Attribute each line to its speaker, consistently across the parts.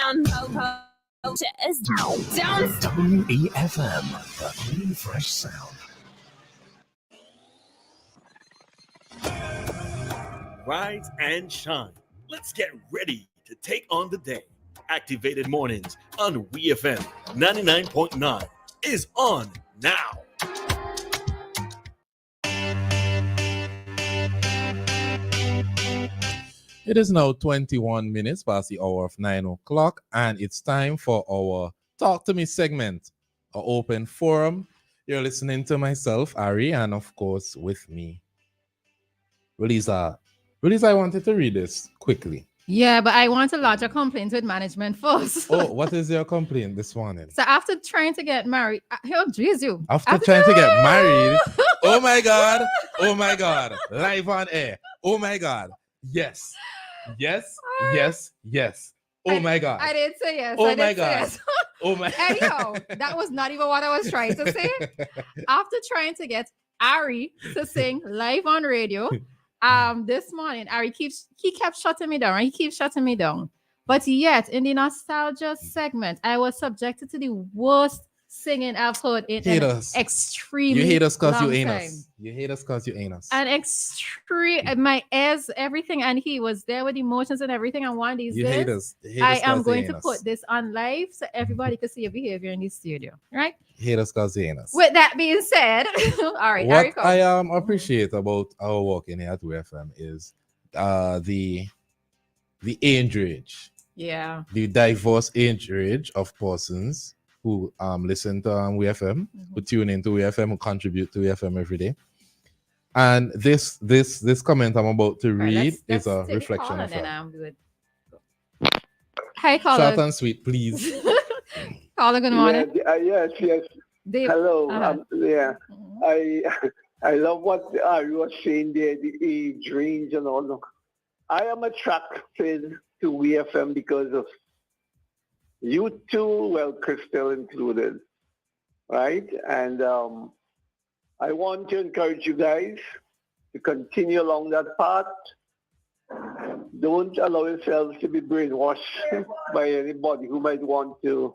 Speaker 1: down, coaches. Down.
Speaker 2: WEFM, the clean, fresh sound.
Speaker 3: Rise and shine. Let's get ready to take on the day. Activated Mornings on WEFM 99.9 is on now.
Speaker 4: It is now 21 minutes past the hour of 9 o'clock, and it's time for our Talk to Me segment, our open forum. You're listening to myself, Ari, and of course with me, Roleza. Roleza, I wanted to read this quickly.
Speaker 5: Yeah, but I want to lodge a complaint with management first.
Speaker 4: Oh, what is your complaint this morning?
Speaker 5: So after trying to get married, oh jeez, you.
Speaker 4: After trying to get married, oh my God, live on air. Oh my God, yes. Oh my God.
Speaker 5: I didn't say yes.
Speaker 4: Oh my God.
Speaker 5: Yes.
Speaker 4: Oh my.
Speaker 5: Anyhow, that was not even what I was trying to say. After trying to get Ari to sing live on radio, this morning, Ari kept shutting me down. Right? He keeps shutting me down. But yet, in the nostalgia segment, I was subjected to the worst singing I've heard in an extremely
Speaker 4: You hate us because you ain't
Speaker 5: time.
Speaker 4: us. You hate us because you ain't us.
Speaker 5: An extreme, my ears, everything, and he was there with emotions and everything. And one of these
Speaker 4: You
Speaker 5: days,
Speaker 4: hate us.
Speaker 5: I am going to put this on live so everybody can see your behavior in the studio, right?
Speaker 4: Hate us because you ain't us.
Speaker 5: With that being said, all right.
Speaker 4: What I appreciate about our work in here at WFM is the age range.
Speaker 5: Yeah.
Speaker 4: The diverse age range of persons who listen to WFM, who tune into WFM, who contribute to WFM every day. And this comment I'm about to read is a reflection of that.
Speaker 5: Hi, caller.
Speaker 4: Short and sweet, please.
Speaker 5: Caller, good morning.
Speaker 6: Yes.
Speaker 5: Dave.
Speaker 6: Hello. I love what you were saying there, the age range and all. Look, I am attracted to WFM because of you too, well, Crystal included, right? And I want to encourage you guys to continue along that path. Don't allow yourselves to be brainwashed by anybody who might want to,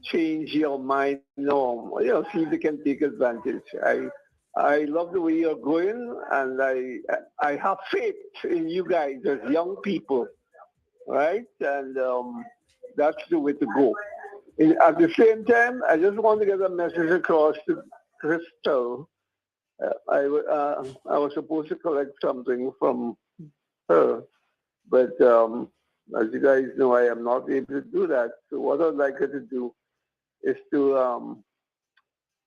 Speaker 6: change your mind. No, see if they can take advantage. I love the way you're going, and I have faith in you guys as young people. Right? And that's the way to go. At the same time, I just want to get a message across to Crystal. I was supposed to collect something from her, but as you guys know, I am not able to do that. So what I'd like her to do is to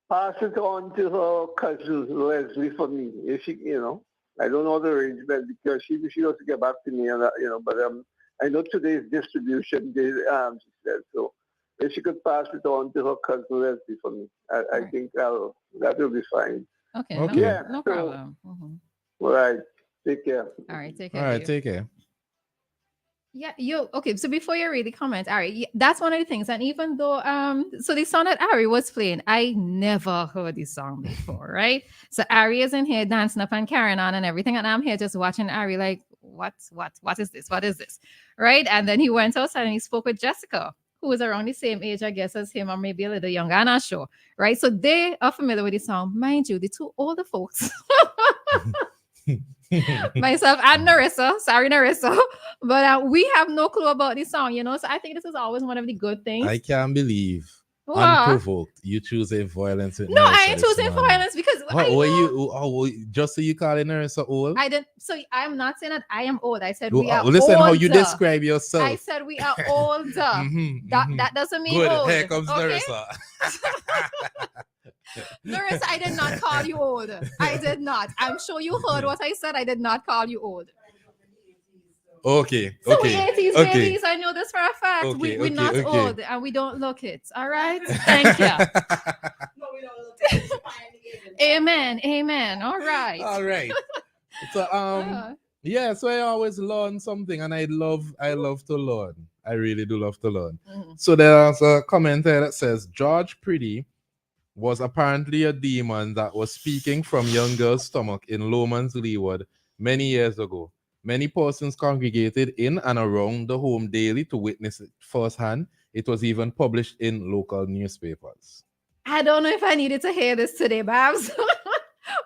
Speaker 6: pass it on to her cousin Leslie for me. If she, I don't know the arrangement because she has to get back to me, and but I know today's distribution day, she said. So if she could pass it on to her cousin Leslie for me, I think that will be fine.
Speaker 5: Okay.
Speaker 6: Yeah,
Speaker 5: no problem.
Speaker 6: All right. Take care.
Speaker 5: All right. Take care.
Speaker 4: All right.
Speaker 5: Dave.
Speaker 4: Take care.
Speaker 5: Yeah, okay. So before you read the comment, Ari, that's one of the things. And even though, so the song that Ari was playing, I never heard this song before, right? So Ari is in here dancing up and carrying on and everything, and I'm here just watching Ari like, what is this? What is this? Right? And then he went outside and he spoke with Jessica, who was around the same age, I guess, as him, or maybe a little younger. I'm not sure, right? So they are familiar with the song. Mind you, the two older folks, myself and Narissa, sorry Narissa, but we have no clue about this song, So I think this is always one of the good things.
Speaker 4: I can't believe
Speaker 5: Wow.
Speaker 4: unprovoked you choosing violence with
Speaker 5: No,
Speaker 4: Narissa
Speaker 5: I ain't
Speaker 4: this
Speaker 5: choosing
Speaker 4: morning.
Speaker 5: violence because
Speaker 4: just so you calling Narissa old?
Speaker 5: I didn't. So I'm not saying that I am old. I said we are
Speaker 4: listen
Speaker 5: older.
Speaker 4: how you describe yourself.
Speaker 5: I said we are older. That doesn't mean
Speaker 4: Good.
Speaker 5: old.
Speaker 4: Here comes
Speaker 5: okay?
Speaker 4: Narissa.
Speaker 5: Narissa, I did not call you old. I did not. I'm sure you heard what I said. I did not call you old.
Speaker 4: Okay.
Speaker 5: So we 80s babies. I know this for a fact.
Speaker 4: Okay,
Speaker 5: We're not
Speaker 4: okay.
Speaker 5: old and we don't look it. All right. Thank you.
Speaker 7: No, we don't look it.
Speaker 5: Amen. All right.
Speaker 4: All right. So yeah, so I always learn something, and I love to learn. I really do love to learn.
Speaker 5: Mm-hmm.
Speaker 4: So there's a comment there that says George Pretty was apparently a demon that was speaking from young girl's stomach in Lomans Leeward many years ago. Many persons congregated in and around the home daily to witness it firsthand. It was even published in local newspapers.
Speaker 5: I don't know if I needed to hear this today, Babs.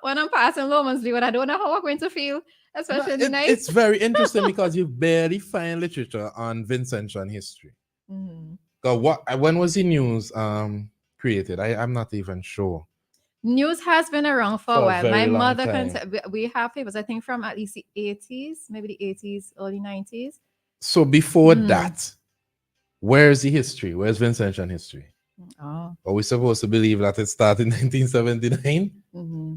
Speaker 5: When I'm passing Lomans View, and I don't know how I'm going to feel,
Speaker 4: No,
Speaker 5: especially in the night.
Speaker 4: it's very interesting because you barely find literature on Vincentian history.
Speaker 5: Mhm.
Speaker 4: When was the news created? I'm not even sure.
Speaker 5: News has been around for a
Speaker 4: For a
Speaker 5: while. My
Speaker 4: very long
Speaker 5: mother can
Speaker 4: time.
Speaker 5: we have papers, I think, from at least the 80s, maybe the 80s, early 90s.
Speaker 4: So before
Speaker 5: Mm.
Speaker 4: that, where's the history? Where's Vincentian history?
Speaker 5: Oh.
Speaker 4: Are we supposed to believe that it started in 1979?
Speaker 5: Mm-hmm.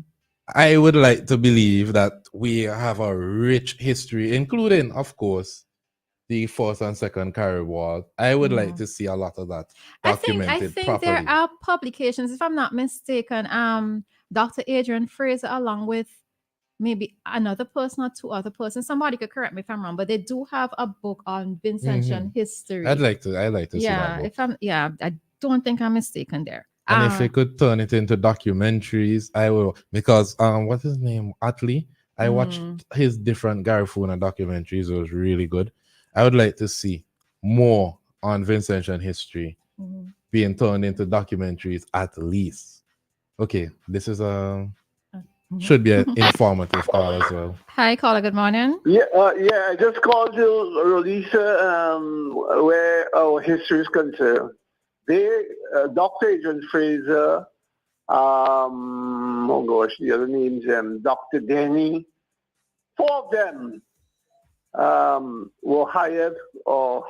Speaker 4: I would like to believe that we have a rich history, including, of course, the First and Second Carib War. I would like to see a lot of that
Speaker 5: I
Speaker 4: documented
Speaker 5: think there
Speaker 4: properly.
Speaker 5: are publications, if I'm not mistaken, Dr. Adrian Fraser, along with maybe another person or two other persons. Somebody could correct me if I'm wrong, but they do have a book on Vincentian history.
Speaker 4: I'd like to see that book.
Speaker 5: I don't think I'm mistaken there.
Speaker 4: And if we could turn it into documentaries, I will. Because what's his name? Atley. I watched his different Garifuna documentaries. It was really good. I would like to see more on Vincentian history being turned into documentaries at least. Okay, this is should be an informative call as well.
Speaker 5: Hi, caller. Good morning.
Speaker 6: Yeah, I just called to Roleza, where our history is concerned. Dr. Adrian Fraser, oh gosh, the other names, Dr. Denny, 4 of them were hired or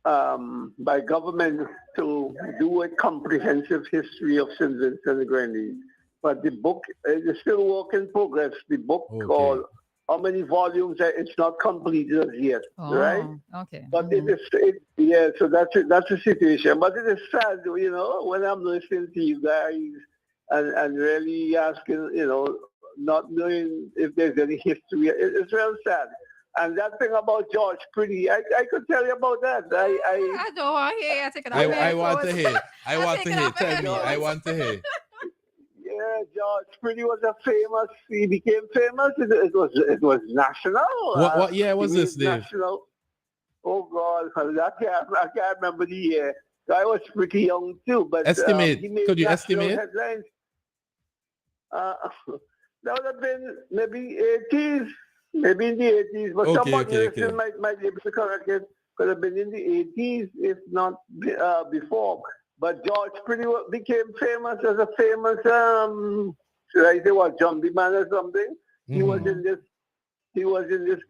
Speaker 6: by government to do a comprehensive history of St. Vincent and the Grenadines. But the book is still work in progress. The book called how many volumes? It's not completed as yet, right?
Speaker 5: Okay.
Speaker 6: But so that's it. That's the situation. But it is sad, when I'm listening to you guys and really asking, not knowing if there's any history. It's real sad. And that thing about George Pretty, I could tell you about that.
Speaker 5: I don't want to hear.
Speaker 4: I want to hear. I want to hear. Tell me. I want to hear.
Speaker 6: Yeah, George Pretty was he became famous. It was national.
Speaker 4: What year was this, Dave?
Speaker 6: National. Oh God, I can't remember the year. I was pretty young too, but
Speaker 4: estimate.
Speaker 6: He made
Speaker 4: Could you
Speaker 6: national
Speaker 4: estimate?
Speaker 6: headlines. That would have been maybe 80s, maybe in the 80s. But somebody listening might be able to correct it. Could have been in the 80s, if not before. But George pretty well became famous as a famous, should I say what, jumpy man or something? He was in this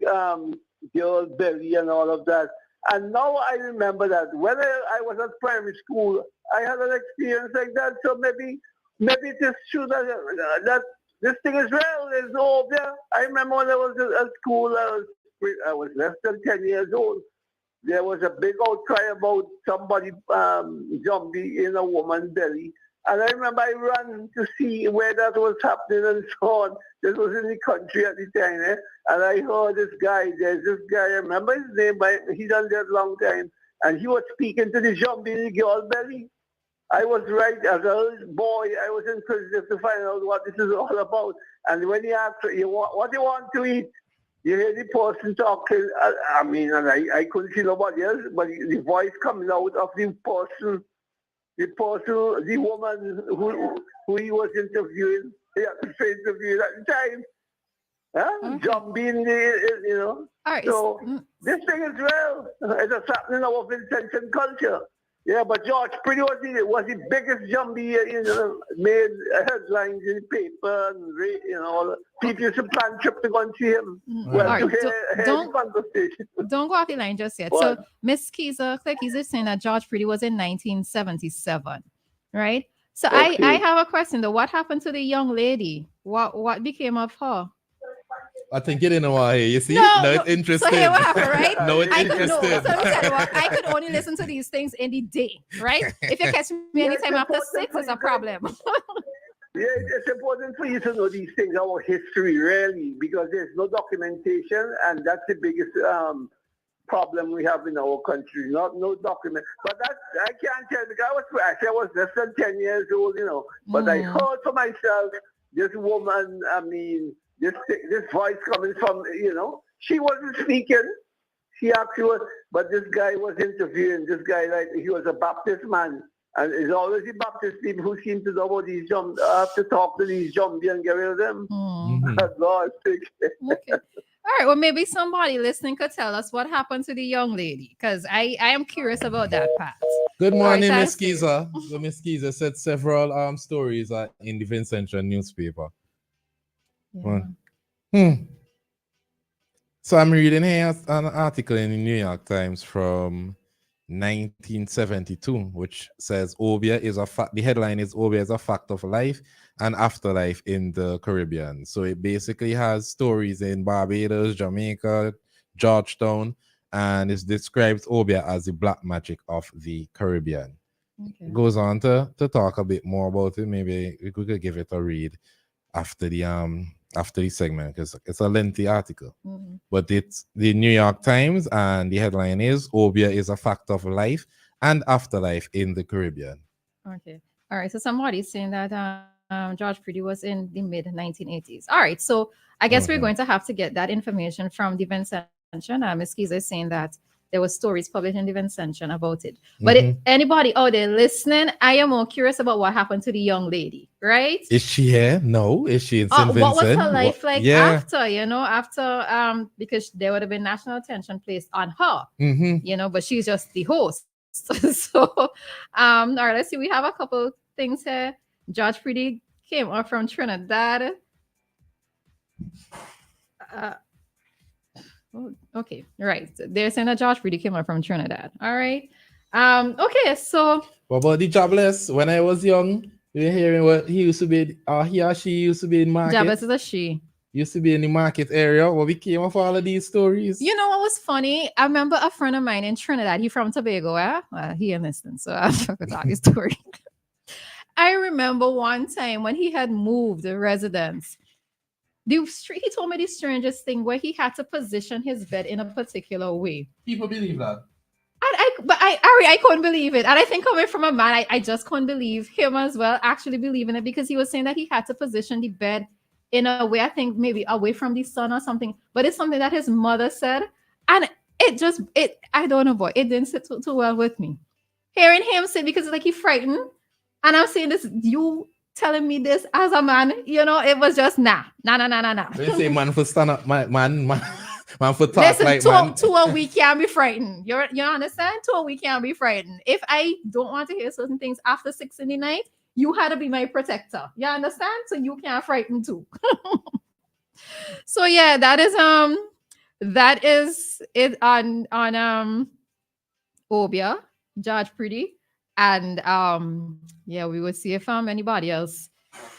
Speaker 6: girl belly and all of that. And now I remember that when I was at primary school, I had an experience like that. So maybe it is true that this thing is real. It's Obeah. I remember when I was at school, I was less than 10 years old. There was a big outcry about somebody jumping in a woman's belly. And I remember I ran to see where that was happening and so on. This was in the country at the time. And I heard there's this guy, I remember his name, but he done that long time. And he was speaking to the jumping in the girl belly. I was right, as a boy, I was inquisitive to find out what this is all about. And when he asked, what do you want to eat? You hear the person talking, and I couldn't see nobody else, but the voice coming out of the woman who he was interviewing, at the time. Jumping,
Speaker 5: All right.
Speaker 6: So this thing is real. It's happening in our Vincentian culture. Yeah, but George Pretty was the biggest jumbie, made headlines in the paper, and people used to plan trip to go and see him. Well,
Speaker 5: Right.
Speaker 6: to hear the conversation.
Speaker 5: Don't go off the line just yet.
Speaker 6: What?
Speaker 5: So Miss Claire Keys is saying that George Pretty was in 1977, right? So
Speaker 6: Okay.
Speaker 5: I have a question though. What happened to the young lady? What became of her?
Speaker 4: I think you didn't want to hear. You see?
Speaker 5: No,
Speaker 4: It's interesting.
Speaker 5: So here what happened, right?
Speaker 4: No, it's interesting.
Speaker 5: So let me tell you what, I could only listen to these things in the day, right? If you catch me anytime after 6, it's a problem.
Speaker 6: Yeah, it's important for you to know these things, our history, really, because there's no documentation, and that's the biggest problem we have in our country. No document. But I can't tell, because I was less than 10 years old, but I heard for myself, this woman, this voice coming from, she wasn't speaking. She actually was, but this guy was interviewing. This guy, like, he was a Baptist man. And it's always the Baptist people who seem to know about these jump, have to talk to these zombies and get rid of them. God,
Speaker 5: Okay. All right. Well, maybe somebody listening could tell us what happened to the young lady, because I am curious about that part.
Speaker 4: Good morning,
Speaker 5: All right,
Speaker 4: Miss
Speaker 5: thanks,
Speaker 4: Giza. So Miss Giza said several stories in the Vincentian newspaper.
Speaker 5: Yeah.
Speaker 4: So I'm reading here an article in the New York Times from 1972, which says Obeah is a fact. The headline is Obeah is a fact of life and afterlife in the Caribbean. So it basically has stories in Barbados, Jamaica, Georgetown, and it describes Obeah as the black magic of the Caribbean.
Speaker 5: Okay.
Speaker 4: Goes on to talk a bit more about it. Maybe we could give it a read after the segment, because it's a lengthy article. But it's the New York Times, and the headline is Obeah is a fact of life and afterlife in the Caribbean.
Speaker 5: Okay. All right. So somebody's saying that George Priddy was in the mid 1980s. All right. So I guess we're going to have to get that information from the Vincentian. Ms. Kiza is saying that there were stories published in the Vincentian about it. But if anybody out there listening, I am more curious about what happened to the young lady, right?
Speaker 4: Is she here? No. Is she in St. Vincent?
Speaker 5: What was her life like after, because there would have been national attention placed on her, but she's just the host. So, all right, let's see. We have a couple things here. George Priddy came up from Trinidad. Okay, right. They're saying that George Priddy came up from Trinidad. All right. Okay, so
Speaker 4: what about the jobless? When I was young, we were hearing what he used to be, he or she used to be in market.
Speaker 5: Jobless is a she.
Speaker 4: Used to be in the market area. What became of all of these stories?
Speaker 5: You know what was funny? I remember a friend of mine in Trinidad. He from Tobago, he enlisted, so I'm not gonna talk his story. I remember one time when he had moved the residence. He told me the strangest thing where he had to position his bed in a particular way.
Speaker 4: People believe that.
Speaker 5: I couldn't believe it. And I think coming from a man, I just couldn't believe him as well actually believing it, because he was saying that he had to position the bed in a way, I think maybe away from the sun or something. But it's something that his mother said. And I don't know, boy, it didn't sit too well with me. Hearing him say, because it's like he frightened. And I'm saying this, you telling me this as a man, it was just nah.
Speaker 4: They say man for stand up, man for talk.
Speaker 5: Listen,
Speaker 4: like
Speaker 5: man.
Speaker 4: Man.
Speaker 5: To a we can't be frightened. You understand? To a we can't be frightened. If I don't want to hear certain things after 6 in the night, you had to be my protector. You understand? So you can't frighten too. So yeah, that is it on Obeah, George Priddy. And we will see if anybody else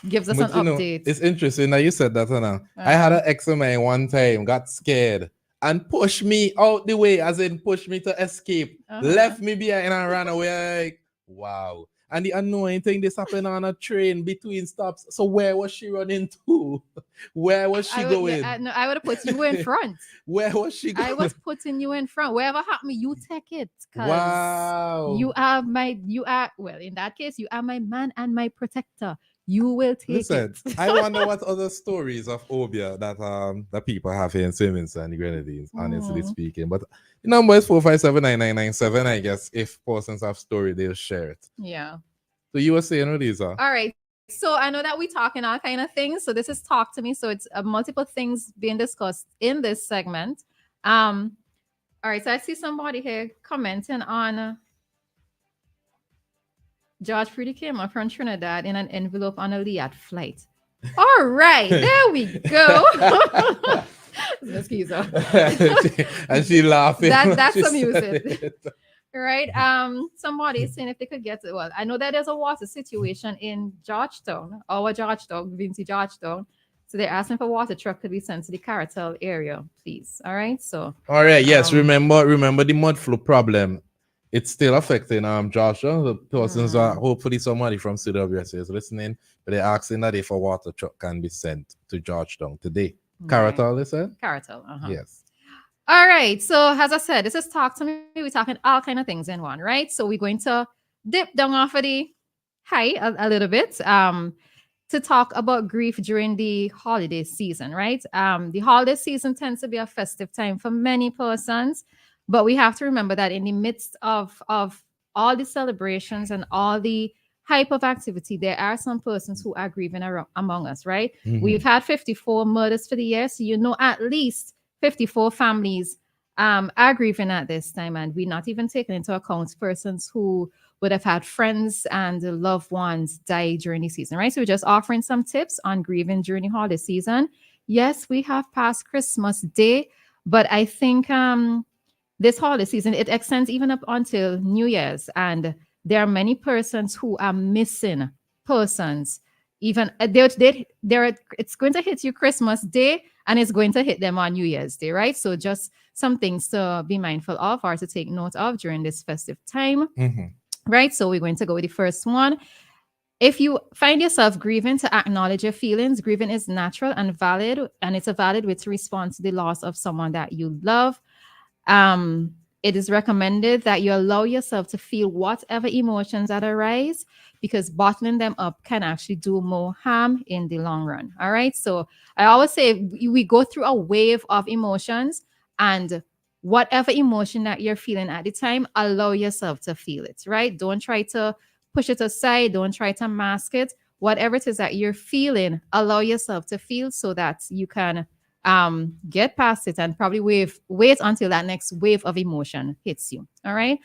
Speaker 5: gives us an update.
Speaker 4: It's interesting that you said that, Anna. I had an ex of mine one time, got scared and pushed me out the way, as in pushed me to escape, left me behind and ran away. Like, wow. And the annoying thing, this happened on a train between stops. So where was she running to? Where was she going?
Speaker 5: I would have put you in front.
Speaker 4: Where was she going?
Speaker 5: I was putting you in front. Wherever happened, you take it.
Speaker 4: Wow.
Speaker 5: Well, in that case, you are my man and my protector. You will take it.
Speaker 4: I wonder what other stories of Obeah that people have here in Simmons and the Grenadines, honestly speaking. But the number is 4579997. I guess if persons have story, they'll share it.
Speaker 5: Yeah.
Speaker 4: So you were saying, Roleza?
Speaker 5: All right. So I know that we talking all kind of things. So this is Talk to Me. So it's multiple things being discussed in this segment. All right. So I see somebody here commenting on George Priddy came up from Trinidad in an envelope on a Liat flight. All right, there we go. Excuse her.
Speaker 4: And she laughing.
Speaker 5: That's amusing. Right? Somebody is saying if they could get it. Well, I know that there's a water situation in Georgetown, Vinci Georgetown. So they're asking for water truck to be sent to the Caratal area, please. All right. So
Speaker 4: all right, yes. Remember the mud flow problem. It's still affecting Georgetown. The persons are hopefully somebody from CWS is listening, but they're asking that if a water truck can be sent to Georgetown today. Caratal, they said?
Speaker 5: Caratal,
Speaker 4: yes.
Speaker 5: All right. So as I said, this is Talk to Me. We're talking all kind of things in one, right? So we're going to dip down off of the high a little bit. to talk about grief during the holiday season, right? The holiday season tends to be a festive time for many persons, but we have to remember that in the midst of all the celebrations and all the hype of activity, there are some persons who are grieving among us, right? We've had 54 murders for the year, so you know at least 54 families are grieving at this time, and we're not even taking into account persons who would have had friends and loved ones die during the season, right? So we're just offering some tips on grieving during the holiday season. Yes, we have passed Christmas Day, but I think this holiday season, it extends even up until New Year's, and there are many persons who are missing persons. Even it's going to hit you Christmas Day, and it's going to hit them on New Year's Day, right? So just some things to be mindful of or to take note of during this festive time. Right. So we're going to go with the first one. If you find yourself grieving, to acknowledge your feelings. Grieving is natural and valid, and it's a valid way to respond to the loss of someone that you love. It is recommended that you allow yourself to feel whatever emotions that arise, because bottling them up can actually do more harm in the long run. All right. So I always say we go through a wave of emotions, and whatever emotion that you're feeling at the time, allow yourself to feel it, right? Don't try to push it aside. Don't try to mask it. Whatever it is that you're feeling, allow yourself to feel so that you can get past it and probably wait until that next wave of emotion hits you. All right.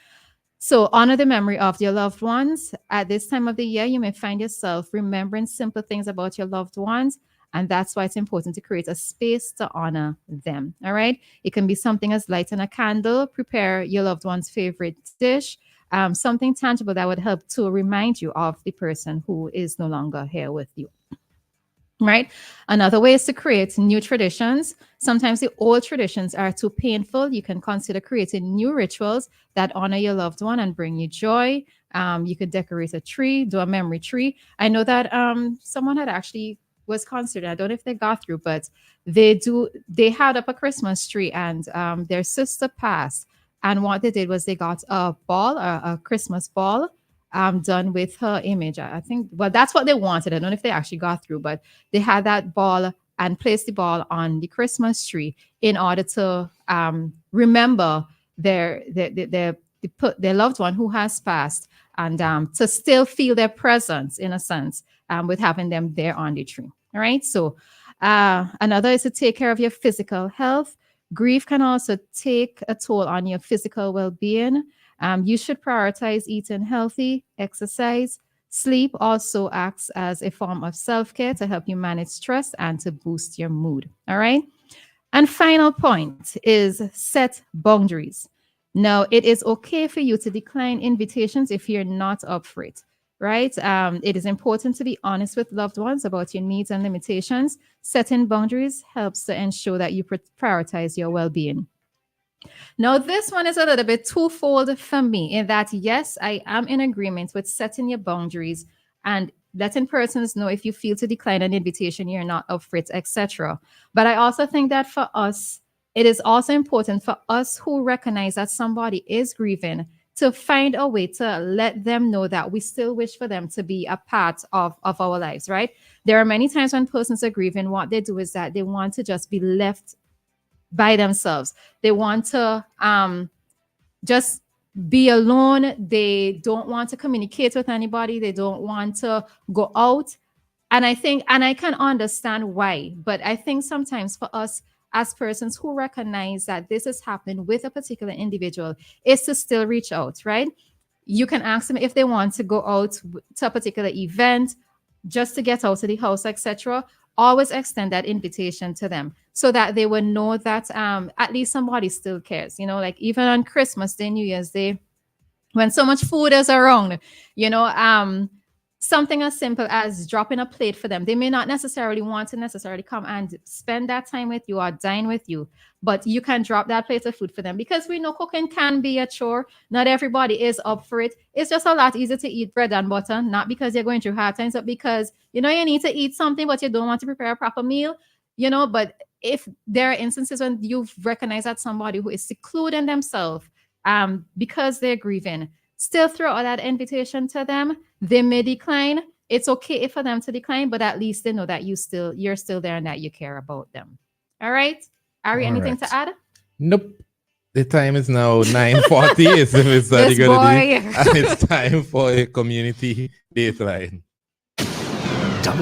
Speaker 5: So honor the memory of your loved ones. At this time of the year, you may find yourself remembering simple things about your loved ones. And that's why it's important to create a space to honor them. All right. It can be something as lighting a candle, prepare your loved one's favorite dish, something tangible that would help to remind you of the person who is no longer here with you. Right. Another way is to create new traditions. Sometimes the old traditions are too painful. You can consider creating new rituals that honor your loved one and bring you joy. You could decorate a tree, do a memory tree. I know that someone had actually was considered. I don't know if they got through, but they had up a Christmas tree, and their sister passed. And what they did was they got a ball, a Christmas ball, done with her image. I think, well, that's what they wanted. I don't know if they actually got through, but they had that ball and placed the ball on the Christmas tree in order to remember their loved one who has passed, and to still feel their presence in a sense, with having them there on the tree. All right. So another is to take care of your physical health. Grief can also take a toll on your physical well-being. You should prioritize eating healthy, exercise. Sleep also acts as a form of self-care to help you manage stress and to boost your mood. All right. And final point is set boundaries. Now, it is okay for you to decline invitations if you're not up for it, right? It is important to be honest with loved ones about your needs and limitations. Setting boundaries helps to ensure that you prioritize your well-being. Now, this one is a little bit twofold for me in that, yes, I am in agreement with setting your boundaries and letting persons know if you feel to decline an invitation, you're not up for it, etc. But I also think that for us, it is also important for us who recognize that somebody is grieving to find a way to let them know that we still wish for them to be a part of our lives, right? There are many times when persons are grieving, what they do is that they want to just be left by themselves. They want to just be alone. They don't want to communicate with anybody. They don't want to go out. And I can understand why. But I think sometimes for us as persons who recognize that this is happening with a particular individual is to still reach out, right? You can ask them if they want to go out to a particular event just to get out of the house, etc. Always extend that invitation to them so that they will know that at least somebody still cares. You know, like even on Christmas Day, New Year's Day, when so much food is around, you know, something as simple as dropping a plate for them. They may not necessarily want to necessarily come and spend that time with you or dine with you, but you can drop that plate of food for them, because we know cooking can be a chore. Not everybody is up for it. It's just a lot easier to eat bread and butter, not because you're going through hard times, but because, you know, you need to eat something, but you don't want to prepare a proper meal, you know. But if there are instances when you've recognized that somebody who is secluding themselves because they're grieving, still throw out that invitation to them. They may decline. it's okay for them to decline, but at least they know that you're still there and that you care about them. All right. Ari,
Speaker 4: All
Speaker 5: anything
Speaker 4: right.
Speaker 5: to add?
Speaker 4: Nope. The time is now 9:40. It's
Speaker 5: This
Speaker 4: gonna
Speaker 5: boy.
Speaker 4: be, and it's time for a community dateline.